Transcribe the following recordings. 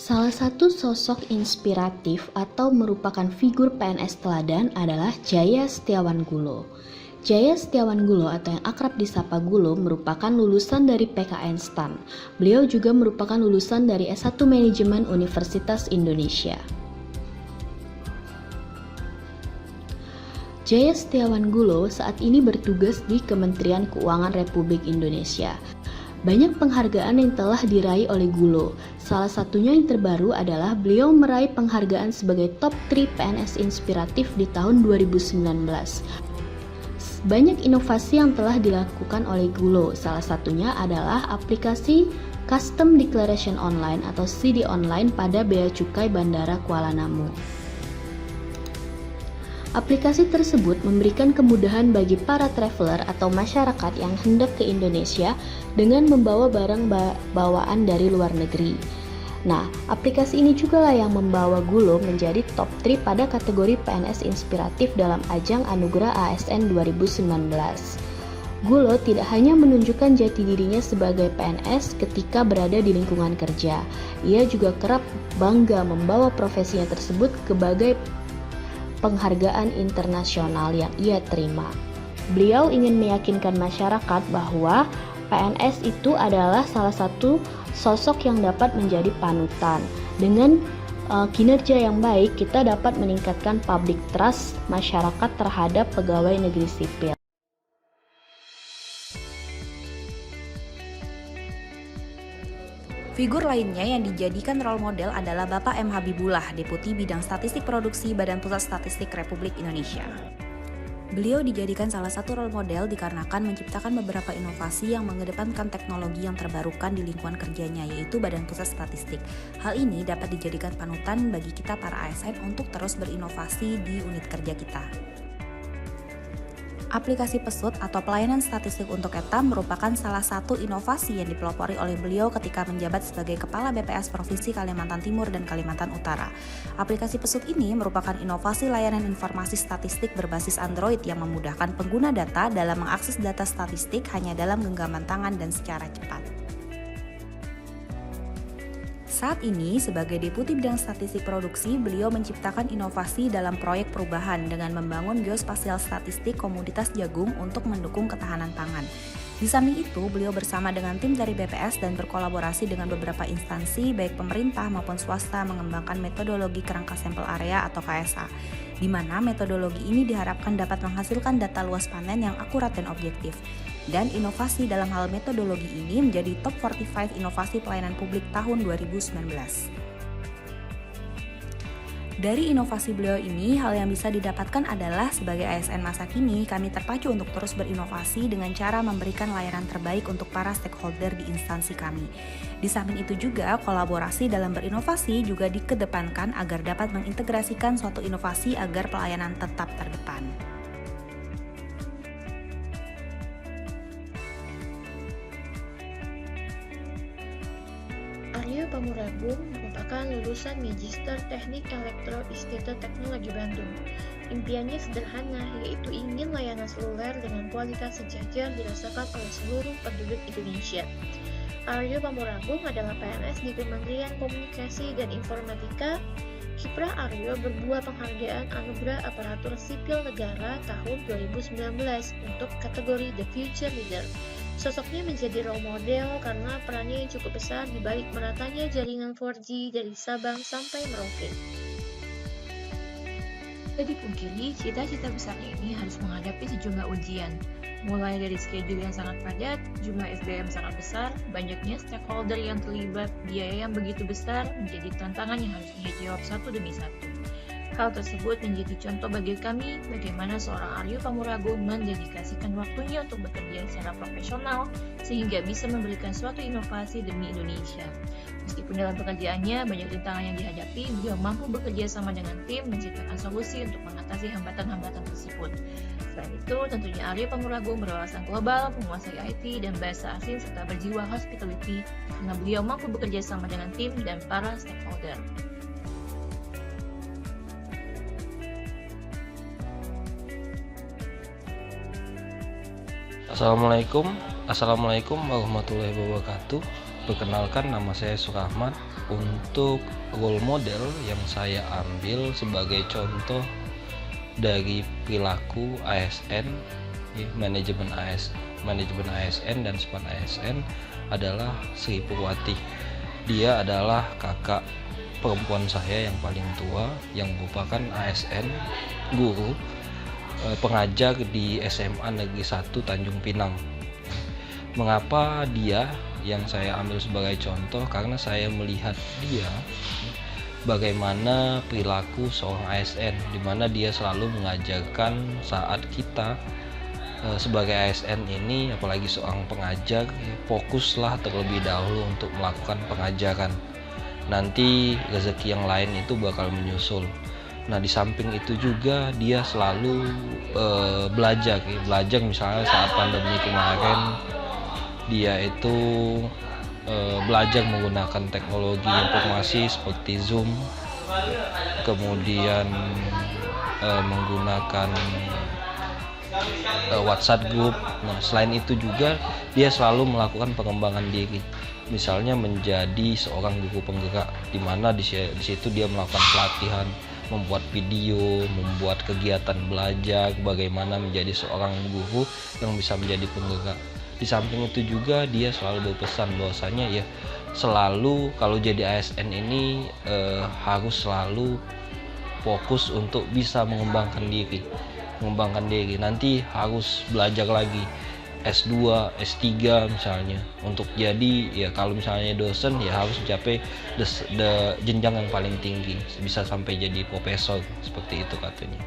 Salah satu sosok inspiratif atau merupakan figur PNS teladan adalah Jaya Setiawan Gulo. Jaya Setiawan Gulo atau yang akrab disapa Gulo merupakan lulusan dari PKN STAN. Beliau juga merupakan lulusan dari S1 Manajemen Universitas Indonesia. Jaya Setiawan Gulo saat ini bertugas di Kementerian Keuangan Republik Indonesia. Banyak penghargaan yang telah diraih oleh Gulo. Salah satunya yang terbaru adalah beliau meraih penghargaan sebagai top 3 PNS inspiratif di tahun 2019. Banyak inovasi yang telah dilakukan oleh Gulo. Salah satunya adalah aplikasi Custom Declaration Online atau CD Online pada Bea Cukai Bandara Kuala Namu. Aplikasi tersebut memberikan kemudahan bagi para traveler atau masyarakat yang hendak ke Indonesia dengan membawa barang bawaan dari luar negeri. Nah, aplikasi ini juga lah yang membawa Gulo menjadi top 3 pada kategori PNS inspiratif dalam ajang Anugerah ASN 2019. Gulo tidak hanya menunjukkan jati dirinya sebagai PNS ketika berada di lingkungan kerja, ia juga kerap bangga membawa profesinya tersebut sebagai penghargaan internasional yang ia terima. Beliau ingin meyakinkan masyarakat bahwa PNS itu adalah salah satu sosok yang dapat menjadi panutan. Dengan kinerja yang baik, kita dapat meningkatkan public trust masyarakat terhadap pegawai negeri sipil. Figur lainnya yang dijadikan role model adalah Bapak M. Habibullah, Deputi Bidang Statistik Produksi Badan Pusat Statistik Republik Indonesia. Beliau dijadikan salah satu role model dikarenakan menciptakan beberapa inovasi yang mengedepankan teknologi yang terbarukan di lingkungan kerjanya, yaitu Badan Pusat Statistik. Hal ini dapat dijadikan panutan bagi kita para ASN untuk terus berinovasi di unit kerja kita. Aplikasi Pesut atau pelayanan statistik untuk Etam merupakan salah satu inovasi yang dipelopori oleh beliau ketika menjabat sebagai Kepala BPS Provinsi Kalimantan Timur dan Kalimantan Utara. Aplikasi Pesut ini merupakan inovasi layanan informasi statistik berbasis Android yang memudahkan pengguna data dalam mengakses data statistik hanya dalam genggaman tangan dan secara cepat. Saat ini, sebagai Deputi Bidang Statistik Produksi, beliau menciptakan inovasi dalam proyek perubahan dengan membangun geospasial statistik komoditas jagung untuk mendukung ketahanan pangan. Di samping itu, beliau bersama dengan tim dari BPS dan berkolaborasi dengan beberapa instansi, baik pemerintah maupun swasta, mengembangkan metodologi kerangka sampel area atau KSA, di mana metodologi ini diharapkan dapat menghasilkan data luas panen yang akurat dan objektif. Dan inovasi dalam hal metodologi ini menjadi top 45 inovasi pelayanan publik tahun 2019. Dari inovasi beliau ini, hal yang bisa didapatkan adalah sebagai ASN masa kini, kami terpacu untuk terus berinovasi dengan cara memberikan layanan terbaik untuk para stakeholder di instansi kami. Di samping itu juga, kolaborasi dalam berinovasi juga dikedepankan agar dapat mengintegrasikan suatu inovasi agar pelayanan tetap terdepan. Aryo Pamuragung merupakan lulusan Magister Teknik Elektro Institut Teknologi Bandung. Impiannya sederhana, yaitu ingin layanan seluler dengan kualitas sejajar dirasakan oleh seluruh penduduk Indonesia. Aryo Pamuragung adalah PNS di Kementerian Komunikasi dan Informatika. Kiprah Aryo berbuah penghargaan Anugerah Aparatur Sipil Negara tahun 2019 untuk kategori The Future Leader. Sosoknya menjadi role model karena perannya yang cukup besar di balik meratanya jaringan 4G dari Sabang sampai Merauke. Tidak dipungkiri, cita-cita besarnya ini harus menghadapi sejumlah ujian, mulai dari schedule yang sangat padat, jumlah SDM sangat besar, banyaknya stakeholder yang terlibat, biaya yang begitu besar, menjadi tantangan yang harus ia jawab satu demi satu. Hal tersebut menjadi contoh bagi kami bagaimana seorang Aryo Pamuragung mendedikasikan waktunya untuk bekerja secara profesional sehingga bisa memberikan suatu inovasi demi Indonesia. Meskipun dalam pekerjaannya banyak rintangan yang dihadapi, beliau mampu bekerja sama dengan tim menciptakan solusi untuk mengatasi hambatan-hambatan tersebut. Selain itu, tentunya Aryo Pamuragung berwawasan global, menguasai IT dan bahasa asing serta berjiwa hospitality karena beliau mampu bekerja sama dengan tim dan para stakeholder. Assalamualaikum warahmatullahi wabarakatuh. Perkenalkan, nama saya Surahmat. Untuk role model yang saya ambil sebagai contoh dari perilaku ASN, manajemen ASN dan smart ASN adalah Sri Purwati. Dia adalah kakak perempuan saya yang paling tua, yang merupakan ASN, guru, pengajar di SMA Negeri 1 Tanjung Pinang. Mengapa dia yang saya ambil sebagai contoh? Karena saya melihat dia bagaimana perilaku seorang ASN, di mana dia selalu mengajarkan saat kita sebagai ASN ini, apalagi seorang pengajar, fokuslah terlebih dahulu untuk melakukan pengajaran. Nanti rezeki yang lain itu bakal menyusul. Nah, di samping itu juga dia selalu belajar misalnya saat pandemi kemarin dia itu belajar menggunakan teknologi informasi seperti Zoom, kemudian menggunakan WhatsApp group. Nah, selain itu juga dia selalu melakukan pengembangan diri, misalnya menjadi seorang guru penggerak, di mana di situ dia melakukan pelatihan, membuat video, membuat kegiatan belajar bagaimana menjadi seorang guru yang bisa menjadi penggerak. Di samping itu juga dia selalu berpesan bahwasanya ya selalu kalau jadi ASN ini harus selalu fokus untuk bisa mengembangkan diri. Nanti harus belajar lagi S2, S3 misalnya, untuk jadi ya kalau misalnya dosen ya harus mencapai jenjang yang paling tinggi, bisa sampai jadi profesor, seperti itu katanya.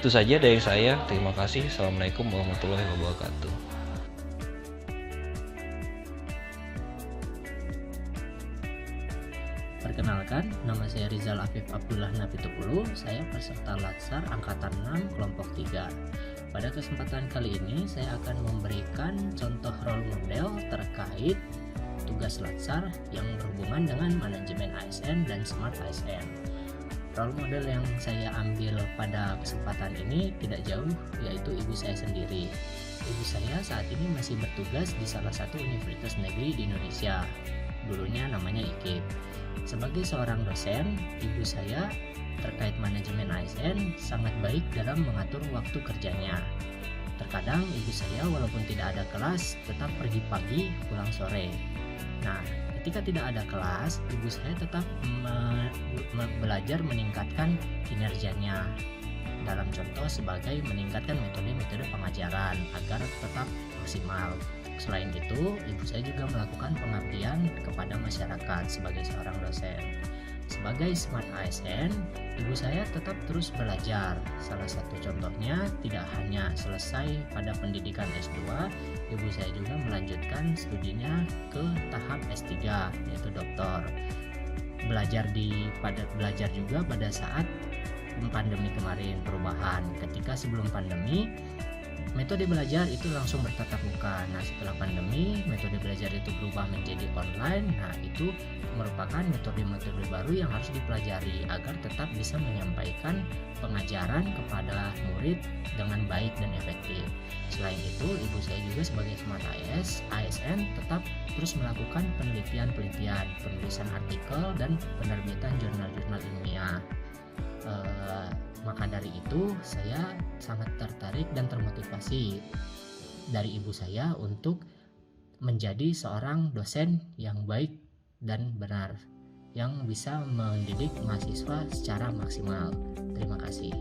Itu saja dari saya, terima kasih. Assalamualaikum warahmatullahi wabarakatuh. Perkenalkan, nama saya Rizal Afif Abdullah Napitupulu. Saya peserta Latsar Angkatan 6 Kelompok 3. Pada kesempatan kali ini saya akan memberikan contoh role model terkait tugas Latsar yang berhubungan dengan manajemen ASN dan smart ASN. Role model yang saya ambil pada kesempatan ini tidak jauh, yaitu ibu saya sendiri. Ibu saya saat ini masih bertugas di salah satu universitas negeri di Indonesia. Dulunya namanya IKIP. Sebagai seorang dosen, ibu saya terkait manajemen ASN sangat baik dalam mengatur waktu kerjanya. Terkadang ibu saya walaupun tidak ada kelas tetap pergi pagi pulang sore. Nah, ketika tidak ada kelas, ibu saya tetap belajar meningkatkan kinerjanya. Dalam contoh sebagai meningkatkan metode-metode pengajaran agar tetap maksimal. Selain itu, ibu saya juga melakukan pengabdian kepada masyarakat sebagai seorang dosen. Sebagai smart ASN, ibu saya tetap terus belajar. Salah satu contohnya, tidak hanya selesai pada pendidikan S2, ibu saya juga melanjutkan studinya ke tahap S3, yaitu doktor. Belajar juga pada saat pandemi kemarin, perubahan. Ketika sebelum pandemi, metode belajar itu langsung bertatap muka. Nah, setelah pandemi, metode belajar itu berubah menjadi online. Nah, itu merupakan metode-metode baru yang harus dipelajari agar tetap bisa menyampaikan pengajaran kepada murid dengan baik dan efektif. Selain itu, ibu saya juga sebagai smart ASN tetap terus melakukan penelitian, penulisan artikel, dan penerbitan jurnal-jurnal ilmiah. Maka dari itu saya sangat tertarik dan termotivasi dari ibu saya untuk menjadi seorang dosen yang baik dan benar, yang bisa mendidik mahasiswa secara maksimal. Terima kasih.